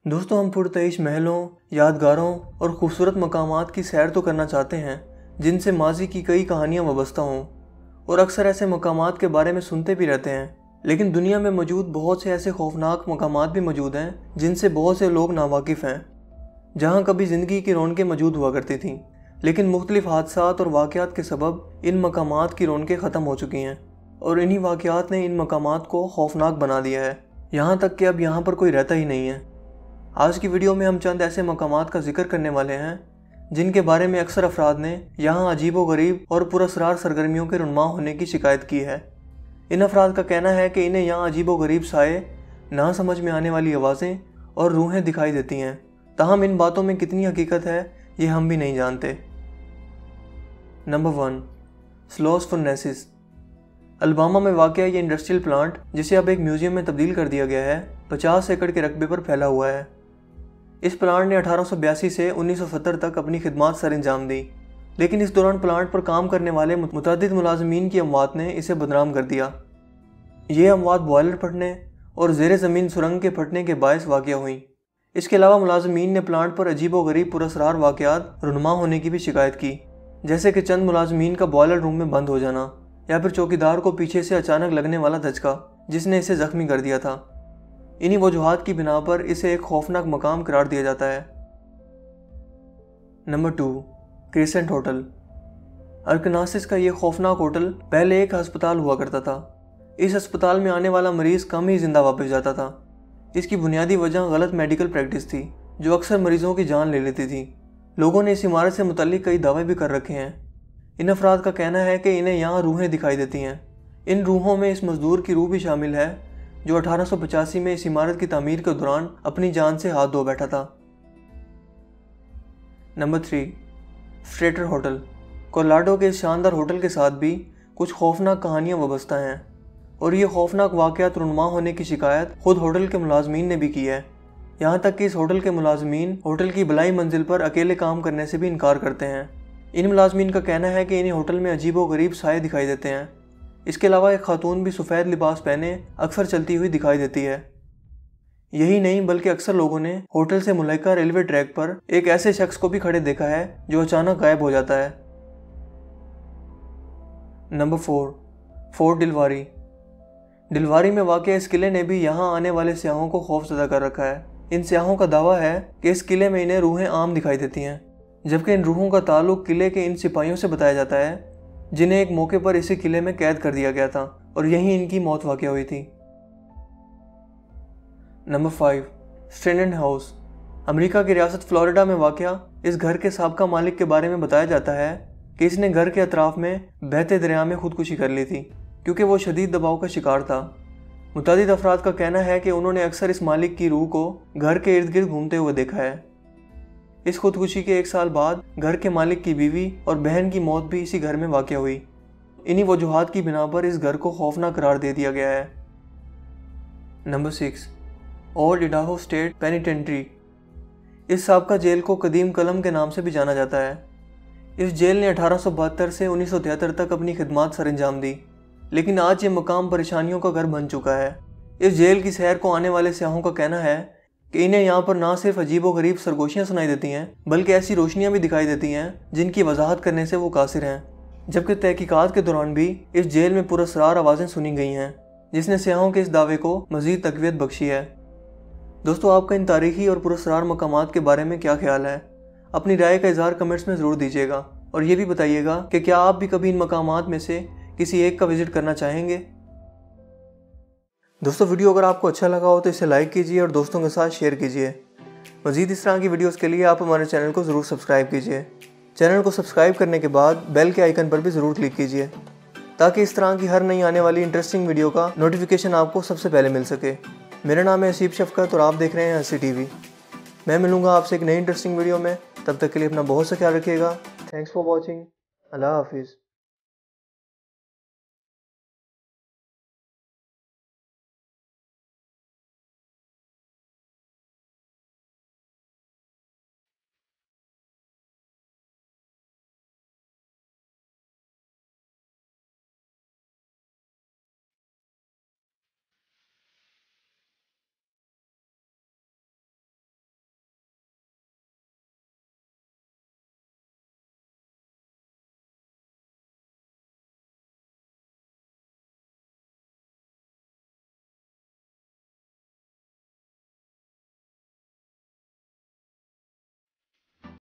दोस्तों, हम पुरतइश महलों, यादगारों और खूबसूरत मकामात की सैर तो करना चाहते हैं जिनसे माजी की कई कहानियाँ वाबस्ता हों, और अक्सर ऐसे मकामात के बारे में सुनते भी रहते हैं। लेकिन दुनिया में मौजूद बहुत से ऐसे खौफनाक मकामात भी मौजूद हैं जिनसे बहुत से लोग नावाकिफ़ हैं। जहाँ कभी ज़िंदगी की रौनकें मौजूद हुआ करती थीं, लेकिन मुख्तलिफ हादसात और वाक़यात के सबब इन मकामात की रौनकें ख़त्म हो चुकी हैं, और इन्हीं वाक़यात ने इन मकामात को खौफनाक बना दिया है, यहाँ तक कि अब यहाँ पर कोई रहता ही नहीं है। आज की वीडियो में हम चंद ऐसे मकामात का जिक्र करने वाले हैं जिनके बारे में अक्सर अफराद ने यहाँ अजीबोगरीब और पुरअसरार सरगर्मियों के रुनमा होने की शिकायत की है। इन अफराद का कहना है कि इन्हें यहाँ अजीबोगरीब साए, ना समझ में आने वाली आवाज़ें और रूहें दिखाई देती हैं। ताहम इन बातों में कितनी हकीकत है ये हम भी नहीं जानते। नंबर 1, स्लोस फर्नेसिस। अलबामा में वाक़या ये इंडस्ट्रियल प्लांट, जिसे अब एक म्यूज़ियम में तब्दील कर दिया गया है, 50 एकड़ के रकबे पर फैला हुआ है। इस प्लांट ने 1882 से 1970 तक अपनी खिदमात सर अंजाम दी, लेकिन इस दौरान प्लांट पर काम करने वाले मुतअद्दिद मुलाजमीन की अमवात ने इसे बदनाम कर दिया। ये अमवात बॉयलर फटने और ज़ेरे ज़मीन सुरंग के फटने के बायस वाक़या हुई। इसके अलावा मुलाजमीन ने प्लांट पर अजीबोगरीब पुरअसरार वाक़यात रुनमा होने की भी शिकायत की, जैसे कि चंद मुलाजमीन का बॉयलर रूम में बंद हो जाना, या फिर चौकीदार को पीछे से अचानक लगने वाला धचका जिसने इसे ज़ख्मी कर दिया था। इन्हीं वजूहात की बिना पर इसे एक खौफनाक मकाम करार दिया जाता है। Number 2, crescent hotel. अरकनासिस का यह खौफनाक होटल पहले एक अस्पताल हुआ करता था। इस अस्पताल में आने वाला मरीज़ कम ही जिंदा वापस जाता था। इसकी बुनियादी वजह गलत मेडिकल प्रैक्टिस थी जो अक्सर मरीजों की जान ले लेती थी। लोगों ने इस इमारत से मुतल्लिक कई दावे भी कर रखे हैं। इन अफराद का कहना है कि इन्हें यहाँ रूहें दिखाई देती हैं। इन रूहों में इस मजदूर की रूह भी शामिल है जो 1885 में इस इमारत की तामीर के दौरान अपनी जान से हाथ धो बैठा था। Number 3, straighter hotel. कोलोराडो के इस शानदार होटल के साथ भी कुछ खौफनाक कहानियां वाबस्ता हैं, और ये खौफनाक वाक़यात रुनमा होने की शिकायत खुद होटल के मुलाजमीन ने भी की है। यहाँ तक कि इस होटल के मुलाजमीन होटल की बलाई मंजिल पर अकेले काम करने से भी इनकार करते हैं। इन मुलाजमीन का कहना है कि इन्हें होटल में अजीबोगरीब साए दिखाई देते हैं। इसके अलावा एक खातून भी सफ़ेद लिबास पहने अक्सर चलती हुई दिखाई देती है। यही नहीं बल्कि अक्सर लोगों ने होटल से मुल्हिका रेलवे ट्रैक पर एक ऐसे शख्स को भी खड़े देखा है जो अचानक गायब हो जाता है। Number 4, fort डिलवारी। डिलवारी में वाक़या इस किले ने भी यहाँ आने वाले सियाहों को खौफज़दा कर रखा है। इन सियाहों का दावा है कि इस किले में इन्हें रूहें आम दिखाई देती हैं, जबकि इन रूहों का ताल्लुक किले के इन सिपाहियों से बताया जाता है जिन्हें एक मौके पर इसी किले में कैद कर दिया गया था, और यहीं इनकी मौत वाक़या हुई थी। Number 5, stranded house. अमेरिका की रियासत फ्लोरिडा में वाक़या इस घर के साबका मालिक के बारे में बताया जाता है कि इसने घर के अतराफ में बहते दरिया में खुदकुशी कर ली थी क्योंकि वो शदीद दबाव का शिकार था। मुतअद्दिद अफराद का कहना है कि उन्होंने अक्सर इस मालिक की रूह को घर के इर्द गिर्द घूमते हुए देखा है। इस खुदकुशी के 1 साल बाद घर के मालिक की बीवी और बहन की मौत भी इसी घर में वाक़या हुई। इन्हीं वजूहात की बिना पर इस घर को खौफनाक करार दे दिया गया है। Number 6, old Idaho state penitentiary. इस साबका जेल को कदीम कलम के नाम से भी जाना जाता है। इस जेल ने 1872 से 1973 तक अपनी खिदमात सर अंजाम दी, लेकिन आज ये मकाम परेशानियों का घर बन चुका है। इस जेल की सैर को आने वाले सियाहों का कहना है कि इन्हें यहाँ पर ना सिर्फ अजीबोगरीब सरगोशियाँ सुनाई देती हैं बल्कि ऐसी रोशनियाँ भी दिखाई देती हैं जिनकी वजाहत करने से वो कासिर हैं। जबकि तहकीकात के दौरान भी इस जेल में पुरअसरार आवाज़ें सुनी गई हैं, जिसने सियाहों के इस दावे को मज़ीद तक़वियत बख्शी है। दोस्तों, आपका इन तारीख़ी और पुरअसरार मकामात के बारे में क्या ख्याल है? अपनी राय का इज़हार कमेंट्स में ज़रूर दीजिएगा, और ये भी बताइएगा कि क्या आप भी कभी इन मकामात में से किसी एक का विज़िट करना चाहेंगे। दोस्तों, वीडियो अगर आपको अच्छा लगा हो तो इसे लाइक कीजिए और दोस्तों के साथ शेयर कीजिए। मज़ीद इस तरह की वीडियोस के लिए आप हमारे चैनल को ज़रूर सब्सक्राइब कीजिए। चैनल को सब्सक्राइब करने के बाद बेल के आइकन पर भी ज़रूर क्लिक कीजिए ताकि इस तरह की हर नई आने वाली इंटरेस्टिंग वीडियो का नोटिफिकेशन आपको सबसे पहले मिल सके। मेरा नाम है हसीब शफ़क़त और आप देख रहे हैं हसी टीवी। मैं मिलूँगा आपसे एक नई इंटरेस्टिंग वीडियो में। तब तक के लिए अपना बहुत सा ख्याल रखिएगा। Thanks for watching. अल्लाह हाफिज़।